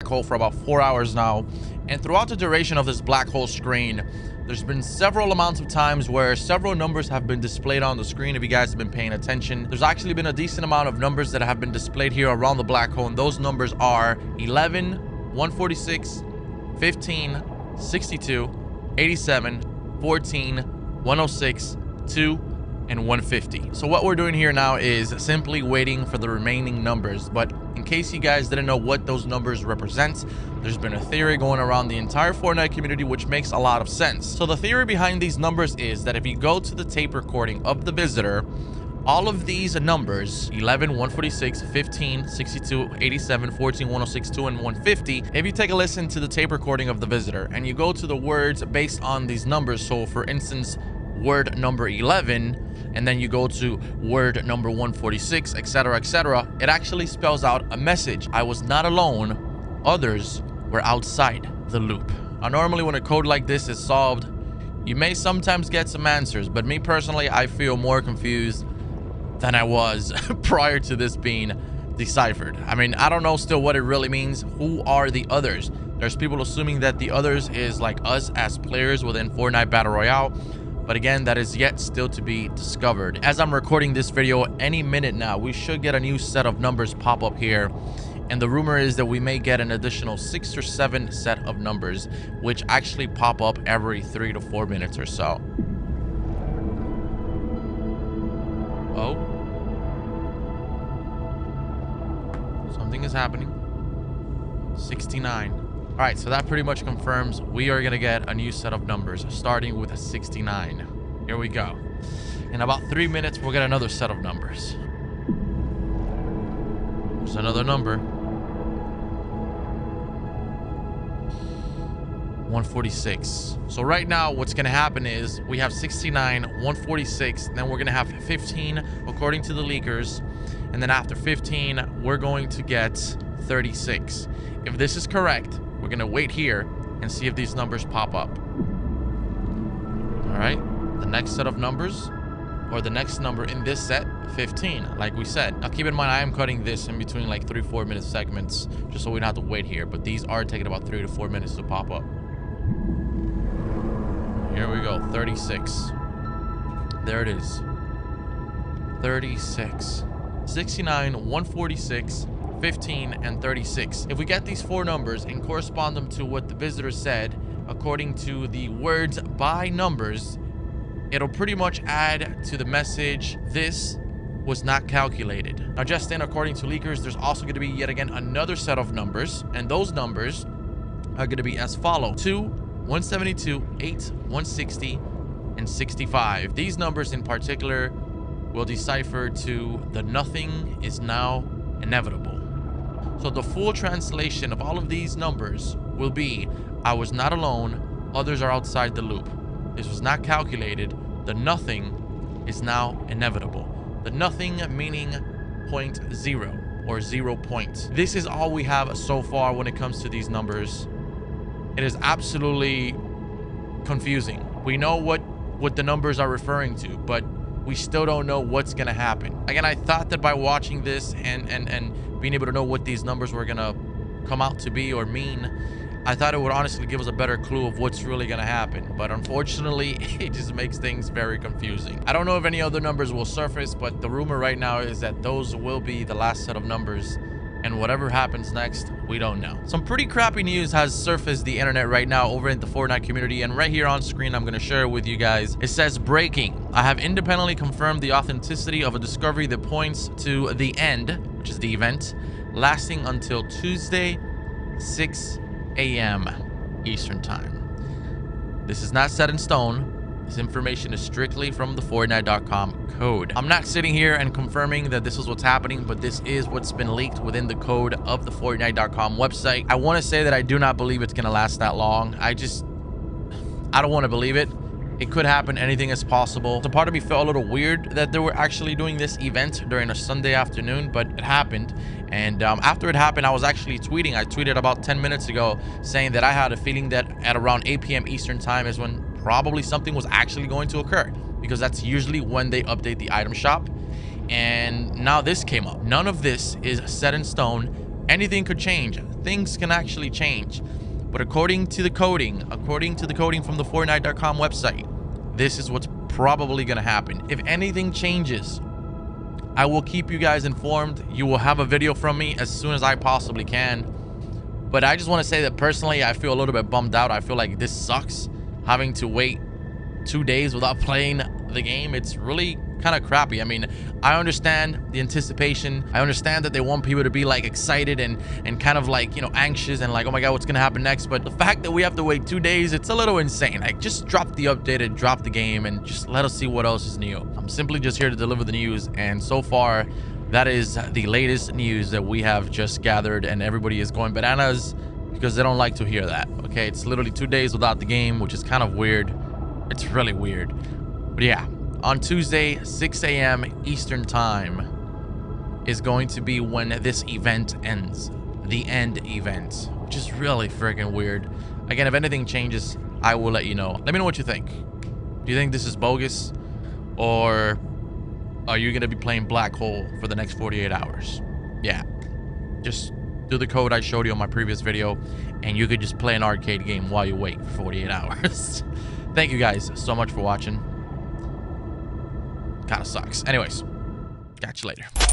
hole for about 4 hours now. And throughout the duration of this black hole screen, there's been several amounts of times where several numbers have been displayed on the screen. If you guys have been paying attention, there's actually been a decent amount of numbers that have been displayed here around the black hole. And those numbers are 11, 146, 15, 62, 87, 14, 106, 2, and 150. So what we're doing here now is simply waiting for the remaining numbers. But in case you guys didn't know what those numbers represent, there's been a theory going around the entire Fortnite community which makes a lot of sense. So the theory behind these numbers is that if you go to the tape recording of the visitor, all of these numbers, 11, 146, 15, 62, 87, 14, 106, 2, and 150, if you take a listen to the tape recording of the visitor and you go to the words based on these numbers, so for instance, word number 11, and then you go to word number 146, etc., it actually spells out a message. I was not alone. Others were outside the loop. Now, normally when a code like this is solved, you may sometimes get some answers, but me personally, I feel more confused than I was prior to this being deciphered. I mean, I don't know still what it really means. Who are the others? There's people assuming that the others is like us as players within Fortnite Battle Royale. But again, that is yet still to be discovered. As I'm recording this video, any minute now, we should get a new set of numbers pop up here. And the rumor is that we may get an additional 6 or 7 set of numbers, which actually pop up every 3 to 4 minutes or so. Oh. Something is happening. 69. All right, so that pretty much confirms we are gonna get a new set of numbers starting with a 69. Here we go. In about 3 minutes, we'll get another set of numbers. There's another number. 146. So right now, what's gonna happen is we have 69, 146, and then we're gonna have 15 according to the leakers. And then after 15, we're going to get 36. If this is correct, we're gonna wait here and see if these numbers pop up. All right, the next set of numbers, or the next number in this set, 15, like we said. Now keep in mind, I am cutting this in between like 3-4 minute segments just so we don't have to wait here, but these are taking about 3 to 4 minutes to pop up. Here we go, 36. There it is, 36, 69, 146, 15, and 36. If we get these 4 numbers and correspond them to what the visitor said according to the words by numbers, it'll pretty much add to the message, this was not calculated. Now just in, according to leakers, there's also going to be yet again another set of numbers, and those numbers are going to be as follow: 2, 172, 8, 160, and 65. These numbers in particular will decipher to the nothing is now inevitable. So the full translation of all of these numbers will be, I was not alone, others are outside the loop. This was not calculated. The nothing is now inevitable. The nothing meaning 0.0 or 0 point. This is all we have so far when it comes to these numbers. It is absolutely confusing. We know what the numbers are referring to, but we still don't know what's gonna happen. Again, I thought that by watching this and being able to know what these numbers were gonna come out to be or mean, I thought it would honestly give us a better clue of what's really gonna happen. But unfortunately, it just makes things very confusing. I don't know if any other numbers will surface, but the rumor right now is that those will be the last set of numbers. And whatever happens next, we don't know. Some pretty crappy news has surfaced the internet right now over in the Fortnite community, and right here on screen I'm going to share it with you guys. It says, breaking: I have independently confirmed the authenticity of a discovery that points to the end, which is the event, lasting until Tuesday 6 a.m. Eastern time. This is not set in stone. This information is strictly from the Fortnite.com code. I'm not sitting here and confirming that this is what's happening, but this is what's been leaked within the code of the Fortnite.com website. I want to say that I do not believe it's going to last that long. I don't want to believe it. It could happen. Anything is possible. So part of me felt a little weird that they were actually doing this event during a Sunday afternoon, but it happened. And after it happened, I was actually tweeting. I tweeted about 10 minutes ago saying that I had a feeling that at around 8 p.m. Eastern time is when probably something was actually going to occur, because that's usually when they update the item shop. And now this came up. None of this is set in stone. Anything could change. Things can actually change. But according to the coding from the Fortnite.com website, this is what's probably going to happen. If anything changes, I will keep you guys informed. You will have a video from me as soon as I possibly can. But I just want to say that personally, I feel a little bit bummed out. I feel like this sucks, having to wait 2 days without playing the game. It's really kind of crappy. I mean, I understand the anticipation. I understand that they want people to be like excited and kind of like, you know, anxious and like, oh my god, what's gonna happen next? But the fact that we have to wait 2 days, it's a little insane. Like, just drop the update and drop the game and just let us see what else is new. I'm simply just here to deliver the news, and so far that is the latest news that we have just gathered, and everybody is going bananas because they don't like to hear that. Okay, it's literally 2 days without the game, which is kind of weird. It's really weird. But yeah, on Tuesday, 6 a.m. Eastern time is going to be when this event ends. The end event, which is really freaking weird. Again, if anything changes, I will let you know. Let me know what you think. Do you think this is bogus? Or are you going to be playing Black Hole for the next 48 hours? Yeah. Just do the code I showed you on my previous video, and you could just play an arcade game while you wait for 48 hours. Thank you guys so much for watching. Kind of sucks. Anyways, catch you later.